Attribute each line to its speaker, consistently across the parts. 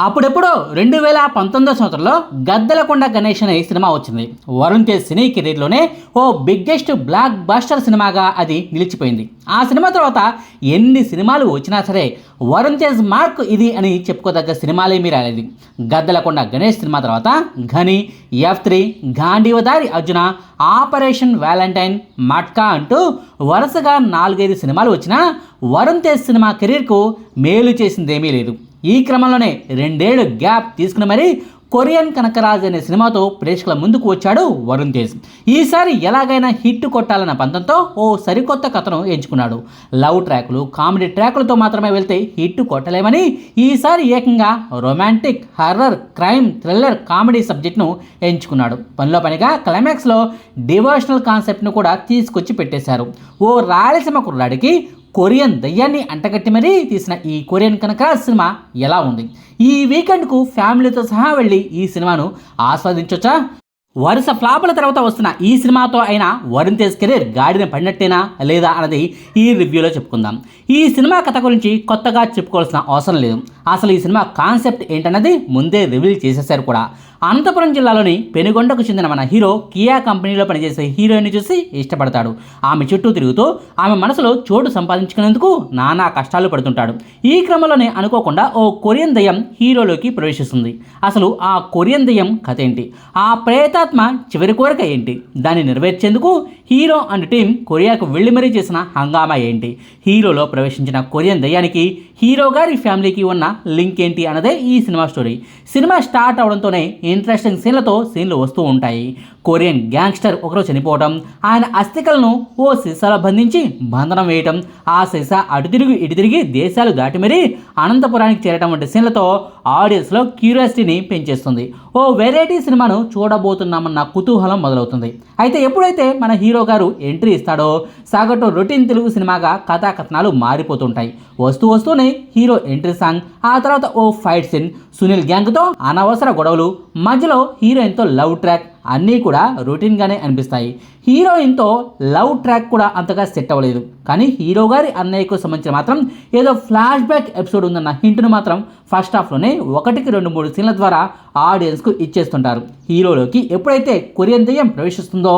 Speaker 1: అప్పుడెప్పుడో 2019 సంవత్సరంలో గద్దలకొండ గణేష్ అనే సినిమా వచ్చింది. వరుణ్ తేజ్ సినీ కెరీర్లోనే ఓ బిగ్గెస్ట్ బ్లాక్ బస్టర్ సినిమాగా అది నిలిచిపోయింది. ఆ సినిమా తర్వాత ఎన్ని సినిమాలు వచ్చినా సరే వరుణ్ తేజ్ మార్క్ ఇది అని చెప్పుకోదగ్గ సినిమాలేమీ రాలేదు. గద్దలకొండ గణేష్ సినిమా తర్వాత Ghani, F3, Gandeevadhari Arjuna, operation Valentine, matka అంటూ వరుసగా 4-5 సినిమాలు వచ్చినా వరుణ్ తేజ్ సినిమా కెరీర్కు మేలు చేసిందేమీ లేదు. ఈ క్రమంలోనే 2 ఏళ్ళు గ్యాప్ తీసుకుని మరీ కొరియన్ కనకరాజ్ అనే సినిమాతో ప్రేక్షకుల ముందుకు వచ్చాడు వరుణ్ తేజ్. ఈసారి ఎలాగైనా హిట్ కొట్టాలన్న పంతంతో ఓ సరికొత్త కథను ఎంచుకున్నాడు. లవ్ ట్రాకులు, కామెడీ ట్రాకులతో మాత్రమే వెళ్తే హిట్ కొట్టలేమని ఈసారి ఏకంగా romantic, horror, crime, thriller, comedy సబ్జెక్ట్ను ఎంచుకున్నాడు. పనిలో పనిగా క్లైమాక్స్లో డివోషనల్ కాన్సెప్ట్ను కూడా తీసుకొచ్చి పెట్టేశారు. ఓ రాయలసీమ కుర్రాడికి కొరియన్ దయ్యాన్ని అంటగట్టి మరీ తీసిన ఈ కొరియన్ కనకరాజ్ సినిమా ఎలా ఉంది? ఈ వీకెండ్కు ఫ్యామిలీతో సహా వెళ్ళి ఈ సినిమాను ఆస్వాదించొచ్చా? వరుస ఫ్లాపుల తర్వాత వస్తున్న ఈ సినిమాతో అయినా వరుణ్ తేజ్ కెరీర్ గాడిన పడినట్టేనా లేదా అన్నది ఈ రివ్యూలో చెప్పుకుందాం. ఈ సినిమా కథ గురించి కొత్తగా చెప్పుకోవాల్సిన అవసరం లేదు. అసలు ఈ సినిమా కాన్సెప్ట్ ఏంటన్నది ముందే రివీల్ చేసేశారు కూడా. అనంతపురం జిల్లాలోని పెనుగొండకు చెందిన మన హీరో కియా కంపెనీలో పనిచేసే హీరోయిన్ని చూసి ఇష్టపడతాడు. ఆమె చుట్టూ తిరుగుతూ ఆమె మనసులో చోటు సంపాదించుకునేందుకు నానా కష్టాలు పడుతుంటాడు. ఈ క్రమంలోనే అనుకోకుండా ఓ కొరియన్ దయ్యం హీరోలోకి ప్రవేశిస్తుంది. అసలు ఆ కొరియన్ దయ్యం కథ ఏంటి? ఆ ప్రేతాత్మ చివరి కోరిక ఏంటి? దాన్ని నెరవేర్చేందుకు హీరో అండ్ టీం కొరియాకు వెళ్ళి మరీ చేసిన హంగామా ఏంటి? హీరోలో ప్రవేశించిన కొరియన్ దయ్యానికి హీరో గారి ఫ్యామిలీకి ఉన్న లింక్ ఏంటి అన్నదే ఈ సినిమా స్టోరీ. సినిమా స్టార్ట్ అవడంతోనే ఇంట్రెస్టింగ్ సీన్లు వస్తూ ఉంటాయి. కొరియన్ గ్యాంగ్స్టర్ ఒకరు చనిపోవటం, ఆయన అస్థికలను ఓ సీసాలో బంధించి బంధనం వేయటం, ఆ సీసా అటు తిరిగి ఇటు తిరిగి దేశాలు దాటి మరీ అనంతపురానికి చేరటం వంటి సీన్లతో ఆడియన్స్లో క్యూరియాసిటీని పెంచేస్తుంది. ఓ వెరైటీ సినిమాను చూడబోతున్నామన్న కుతూహలం మొదలవుతుంది. అయితే ఎప్పుడైతే మన హీరో గారు ఎంట్రీ ఇస్తాడో సగటు రొటీన్ తెలుగు సినిమాగా కథాకథనాలు మారిపోతుంటాయి. వస్తూనే హీరో ఎంట్రీ సాంగ్, ఆ తర్వాత ఓ ఫైట్ సీన్, సునీల్ గ్యాంగ్తో అనవసర గొడవలు, మధ్యలో హీరోయిన్తో లవ్ ట్రాక్ అన్నీ కూడా రొటీన్గానే అనిపిస్తాయి. హీరోయిన్తో లవ్ ట్రాక్ కూడా అంతగా సెట్ అవ్వలేదు. కానీ హీరో గారి అన్నయ్యకు సంబంధించిన మాత్రం ఏదో ఫ్లాష్ బ్యాక్ ఎపిసోడ్ ఉందన్న హింట్ను మాత్రం ఫస్ట్ హాఫ్లోనే 1-2-3 సీన్ల ద్వారా ఆడియన్స్కు ఇచ్చేస్తుంటారు. హీరోలోకి ఎప్పుడైతే కొరియన్ దయ్యం ప్రవేశిస్తుందో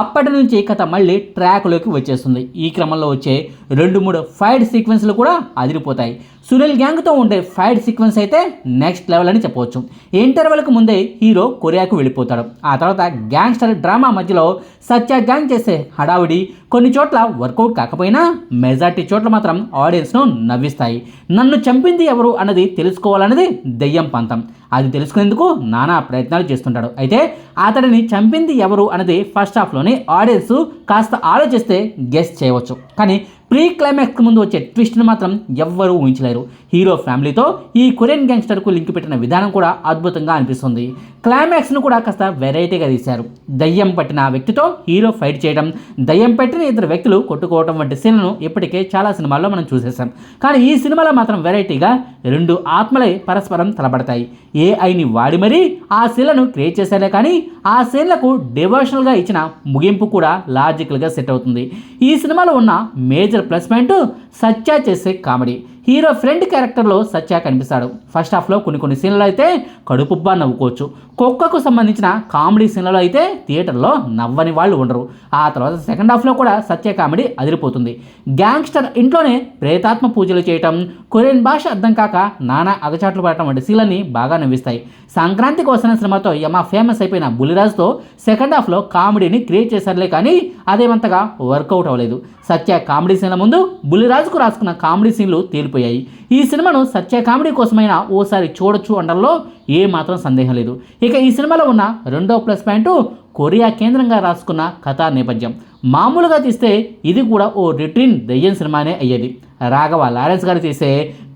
Speaker 1: అప్పటి నుంచి కథ మళ్ళీ ట్రాక్లోకి వచ్చేస్తుంది. ఈ క్రమంలో వచ్చే 2-3 ఫైట్ సీక్వెన్స్లు కూడా అదిరిపోతాయి. సునీల్ గ్యాంగ్తో ఉండే ఫైట్ సీక్వెన్స్ అయితే నెక్స్ట్ లెవెల్ అని చెప్పవచ్చు. ఇంటర్వెల్కు ముందే హీరో కొరియాకు వెళ్ళిపోతాడు. ఆ తర్వాత గ్యాంగ్స్టర్ డ్రామా మధ్యలో సత్య గ్యాంగ్ చేసే హడావుడి కొన్ని చోట్ల వర్కౌట్ కాకపోయినా మెజార్టీ చోట్ల మాత్రం ఆడియన్స్ను నవ్విస్తాయి. నన్ను చంపింది ఎవరు అన్నది తెలుసుకోవాలన్నది దెయ్యం పంతం. అది తెలుసుకునేందుకు నానా ప్రయత్నాలు చేస్తుంటాడు. అయితే అతడిని చంపింది ఎవరు అన్నది ఫస్ట్ హాఫ్లోనే ఆడియన్స్ కాస్త ఆలోచిస్తే గెస్ చేయవచ్చు. కానీ ప్రీ క్లైమాక్స్ ముందు వచ్చే ట్విస్ట్ను మాత్రం ఎవ్వరూ ఊహించలేరు. హీరో ఫ్యామిలీతో ఈ కొరియన్ గ్యాంగ్స్టర్కు లింక్ పెట్టిన విధానం కూడా అద్భుతంగా అనిపిస్తుంది. క్లైమాక్స్ను కూడా కాస్త వెరైటీగా తీశారు. దయ్యం పట్టిన వ్యక్తితో హీరో ఫైట్ చేయడం, దయ్యం పెట్టిన 2 వ్యక్తులు కొట్టుకోవడం వంటి సీన్లను ఇప్పటికే చాలా సినిమాల్లో మనం చూసేసాం. కానీ ఈ సినిమాలో మాత్రం వెరైటీగా 2 ఆత్మలే పరస్పరం తలబడతాయి. ఏఐని వాడి మరీ ఆ సీన్లను క్రియేట్ చేశారే కానీ ఆ సీన్లకు డివోషనల్గా ఇచ్చిన ముగింపు కూడా లాజికల్గా సెట్ అవుతుంది. ఈ సినిమాలో ఉన్న మేజర్ ప్లస్ పాయింట్ సత్య చేసే కామెడీ. హీరో ఫ్రెండ్ క్యారెక్టర్లో సత్య కనిపిస్తాడు. ఫస్ట్ హాఫ్లో కొన్ని సీన్లలో అయితే కడుపుబ్బా నవ్వుకోవచ్చు. కుక్కకు సంబంధించిన కామెడీ సీన్లలో అయితే థియేటర్లో నవ్వని వాళ్ళు ఉండరు. ఆ తర్వాత సెకండ్ హాఫ్లో కూడా సత్య కామెడీ అదిరిపోతుంది. గ్యాంగ్స్టర్ ఇంట్లోనే ప్రేతాత్మ పూజలు చేయటం, కొరియన్ భాష అర్థం కాక నానా అగచాట్లు పడటం వంటి సీన్లన్నీ బాగా నవ్విస్తాయి. సంక్రాంతికి వస్తున్న సినిమాతో యమా ఫేమస్ అయిపోయిన బుల్లిరాజుతో సెకండ్ హాఫ్లో కామెడీని క్రియేట్ చేశారులే కానీ అదేమంతగా వర్కౌట్ అవ్వలేదు. సత్య కామెడీ సీన్ల ముందు బుల్లిరాజుకు రాసుకున్న కామెడీ సీన్లు తేలిపోయాయి. ఈ సినిమాను సత్య కామెడీ కోసమైనా ఓసారి చూడొచ్చు అనడంలో ఏమాత్రం సందేహం లేదు. ఇక ఈ సినిమాలో ఉన్న రెండో ప్లస్ పాయింట్ కొరియా కేంద్రంగా రాసుకున్న కథా నేపథ్యం. మామూలుగా తీస్తే ఇది కూడా ఓ రిట్రీన్ దయ్యం సినిమానే అయ్యేది. రాఘవ లారెన్స్ గారు తీసే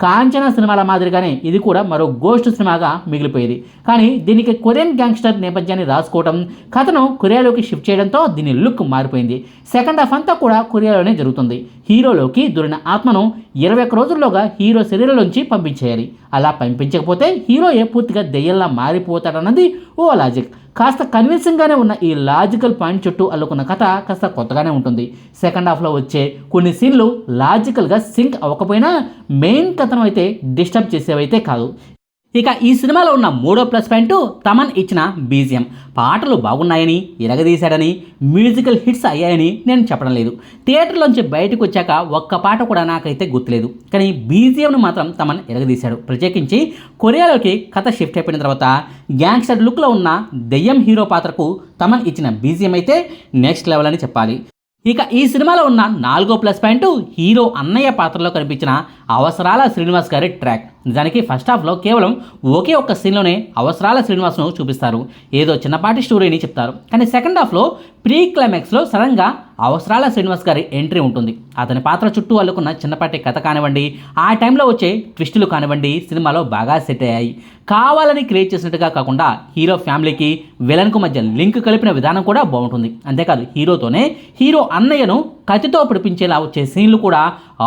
Speaker 1: కాంచన సినిమాల మాదిరిగానే ఇది కూడా మరో గోస్ట్ సినిమాగా మిగిలిపోయేది. కానీ దీనికి కొరియన్ గ్యాంగ్స్టర్ నేపథ్యాన్ని రాసుకోవడం, కథను కొరియాలోకి షిఫ్ట్ చేయడంతో దీని లుక్ మారిపోయింది. సెకండ్ హాఫ్ అంతా కూడా కొరియాలోనే జరుగుతుంది. హీరోలోకి దూరిన ఆత్మను 21 రోజుల్లోగా హీరో శరీరంలోంచి పంపించేయాలి. అలా పంపించకపోతే హీరోయే పూర్తిగా దెయ్యంలా మారిపోతాడన్నది ఓ లాజిక్. కాస్త కన్విన్సింగ్గానే ఉన్న ఈ లాజికల్ పాయింట్ చుట్టూ అల్లుకున్న కథ కాస్త కొత్తగానే ఉంటుంది. సెకండ్ హాఫ్లో వచ్చే కొన్ని సీన్లు లాజికల్గా సింక్ అవ్వకపోయినా మెయిన్ కథను అయితే డిస్టర్బ్ చేసేవైతే కాదు. ఇక ఈ సినిమాలో ఉన్న మూడో ప్లస్ పాయింట్ తమన్ ఇచ్చిన బీజిఎం. పాటలు బాగున్నాయని, ఇరగదీశాడని, మ్యూజికల్ హిట్స్ అయ్యాయని నేను చెప్పడం లేదు. థియేటర్లోంచి బయటకు వచ్చాక ఒక్క పాట కూడా నాకైతే గుర్తులేదు. కానీ బీజిఎంను మాత్రం తమన్ ఇరగదీశాడు. ప్రత్యేకించి కొరియాలోకి కథ షిఫ్ట్ అయిపోయిన తర్వాత గ్యాంగ్స్టర్ లుక్లో ఉన్న దెయ్యం హీరో పాత్రకు తమన్ ఇచ్చిన బీజిఎం అయితే నెక్స్ట్ లెవెల్ అని చెప్పాలి. ఇక ఈ సినిమాలో ఉన్న నాలుగో ప్లస్ పాయింట్ హీరో అన్నయ్య పాత్రలో కనిపించిన అవసరాల శ్రీనివాస్ గారి ట్రాక్. నిజానికి ఫస్ట్ హాఫ్లో కేవలం ఒకే ఒక్క సీన్లోనే అవసరాల శ్రీనివాస్ను చూపిస్తారు, ఏదో చిన్నపాటి స్టోరీని చెప్తారు. కానీ సెకండ్ హాఫ్లో ప్రీ క్లైమాక్స్లో సడన్గా అవసరాల శ్రీనివాస్ గారి ఎంట్రీ ఉంటుంది. అతని పాత్ర చుట్టూ అల్లుకున్న చిన్నపాటి కథ కానివ్వండి, ఆ టైంలో వచ్చే ట్విస్టులు కానివ్వండి సినిమాలో బాగా సెట్ అయ్యాయి. కావాలని క్రియేట్ చేసినట్టుగా కాకుండా హీరో ఫ్యామిలీకి విలన్కు మధ్య లింక్ కలిపిన విధానం కూడా బాగుంటుంది. అంతేకాదు హీరోతోనే హీరో అన్నయ్యను కత్తితో పిడిపించేలా వచ్చే సీన్లు కూడా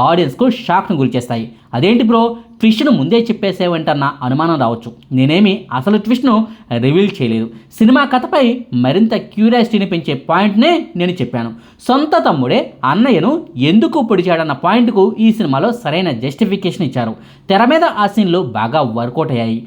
Speaker 1: ఆడియన్స్కు షాక్ను గురిచేస్తాయి. అదేంటి బ్రో, ట్విస్ట్ను ముందే చెప్పేసేవంటన్న అనుమానం రావచ్చు. నేనేమి అసలు ట్విస్ట్ను రివీల్ చేయలేదు. సినిమా కథపై మరింత క్యూరియాసిటీని పెంచే పాయింట్నే నేను చెప్పాను. సొంత తమ్ముడే అన్నయ్యను ఎందుకు పొడిచాడన్న పాయింట్కు ఈ సినిమాలో సరైన జస్టిఫికేషన్ ఇచ్చారు. తెర మీద ఆ సీన్లు బాగా వర్కౌట్ అయ్యాయి.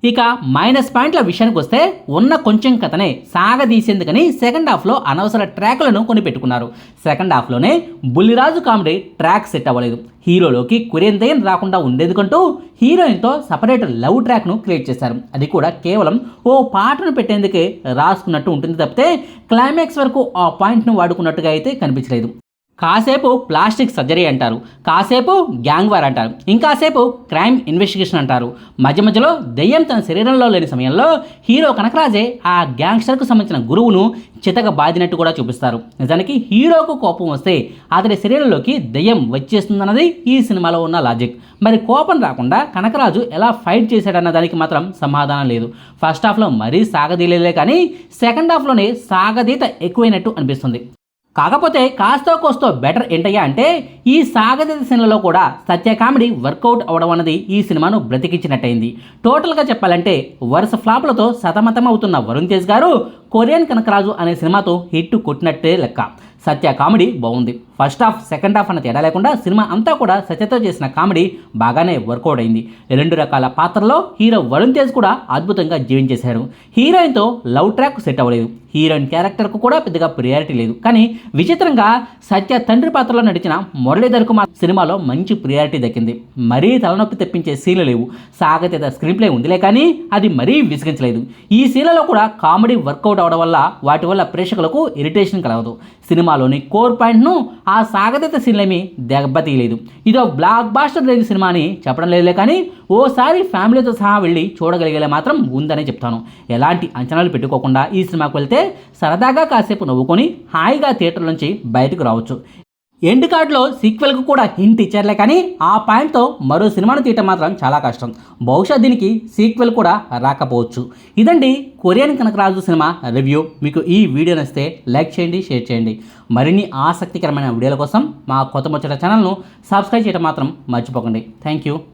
Speaker 1: ఇక మైనస్ పాయింట్ల విషయానికి వస్తే ఉన్న కొంచెం కథనే సాగదీసేందుకని సెకండ్ హాఫ్లో అనవసర ట్రాకులను కొనిపెట్టుకున్నారు. సెకండ్ హాఫ్లోనే బుల్లిరాజు కామెడీ ట్రాక్ సెట్ అవ్వలేదు. హీరోలోకి కొరియన్ దయ్యం రాకుండా ఉండేందుకంటూ హీరోయిన్తో సపరేట్ లవ్ ట్రాక్ను క్రియేట్ చేశారు. అది కూడా కేవలం ఓ పాటను పెట్టేందుకే రాసుకున్నట్టు ఉంటుంది తప్పితే క్లైమాక్స్ వరకు ఆ పాయింట్ను వాడుకున్నట్టుగా అయితే కనిపించలేదు. కాసేపు ప్లాస్టిక్ సర్జరీ అంటారు, కాసేపు గ్యాంగ్ వార్ అంటారు, ఇంకాసేపు క్రైమ్ ఇన్వెస్టిగేషన్ అంటారు. మధ్య మధ్యలో దెయ్యం తన శరీరంలో లేని సమయంలో హీరో కనకరాజే ఆ గ్యాంగ్స్టర్కు సంబంధించిన గురువును చితక బాదినట్టు కూడా చూపిస్తారు. నిజానికి హీరోకు కోపం వస్తే అతడి శరీరంలోకి దెయ్యం వచ్చేస్తుందన్నది ఈ సినిమాలో ఉన్న లాజిక్. మరి కోపం రాకుండా కనకరాజు ఎలా ఫైట్ చేశాడన్న దానికి మాత్రం సమాధానం లేదు. ఫస్ట్ హాఫ్లో మరీ సాగదీయలేదే కానీ సెకండ్ హాఫ్లోనే సాగదీత ఎక్కువైనట్టు అనిపిస్తుంది. కాకపోతే కాస్తో కోస్తో బెటర్ ఏంటయ్యా అంటే ఈ సాగదీత సీన్లలో కూడా సత్య కామెడీ వర్కౌట్ అవడం అన్నది ఈ సినిమాను బ్రతికించినట్టయింది. టోటల్గా చెప్పాలంటే వరుస ఫ్లాపులతో సతమతం అవుతున్న వరుణ్ తేజ్ గారు కొరియన్ కనకరాజు అనే సినిమాతో హిట్ కొట్టినట్టే లెక్క. సత్య కామెడీ బాగుంది. ఫస్ట్ హాఫ్ సెకండ్ హాఫ్ అన్న తేడా లేకుండా సినిమా అంతా కూడా సత్యతో చేసిన కామెడీ బాగానే వర్కౌట్ అయింది. రెండు రకాల పాత్రల్లో హీరో వరుణ్ తేజ్ కూడా అద్భుతంగా జీవించేశారు. హీరోయిన్తో లవ్ ట్రాక్ సెట్ అవ్వలేదు. హీరోయిన్ క్యారెక్టర్కు కూడా పెద్దగా ప్రియారిటీ లేదు. కానీ విచిత్రంగా సత్య తండ్రి పాత్రలో నడిచిన మురళీధర్కు మా సినిమాలో మంచి ప్రియారిటీ దక్కింది. మరీ తలనొప్పి తెప్పించే సీన్లు లేవు. సాగతీత స్క్రీన్ ప్లే ఉందిలే కానీ అది మరీ విసిగించలేదు. ఈ సీన్లలో కూడా కామెడీ వర్కౌట్ అవడం వల్ల వాటి వల్ల ప్రేక్షకులకు ఇరిటేషన్ కలగదు. సినిమాలోని కోర్ పాయింట్ను ఆ సాగతీత సీన్లేమీ దెబ్బతీయలేదు. ఇదో బ్లాక్ బాస్టర్ రేంజ్ సినిమా అని చెప్పడం లేదులే కానీ ఓసారి ఫ్యామిలీతో సహా వెళ్ళి చూడగలిగేలా మాత్రం ఉందని చెప్తాను. ఎలాంటి అంచనాలు పెట్టుకోకుండా ఈ సినిమాకు వెళ్తే సరదాగా కాసేపు నవ్వుకొని హాయిగా థియేటర్ నుంచి బయటకు రావచ్చు. ఎండ్ కార్డులో సీక్వెల్కు కూడా హింట్ ఇచ్చారులే కానీ ఆ పాయింట్తో మరో సినిమాను తీయటం మాత్రం చాలా కష్టం. బహుశా దీనికి సీక్వెల్ కూడా రాకపోవచ్చు. ఇదండి కొరియన్ కనకరాజు సినిమా రివ్యూ. మీకు ఈ వీడియో నచ్చితే లైక్ చేయండి, షేర్ చేయండి. మరిన్ని ఆసక్తికరమైన వీడియోల కోసం మా కొత్త ముచ్చట ఛానల్ను సబ్స్క్రైబ్ చేయడం మాత్రం మర్చిపోకండి. Thank you.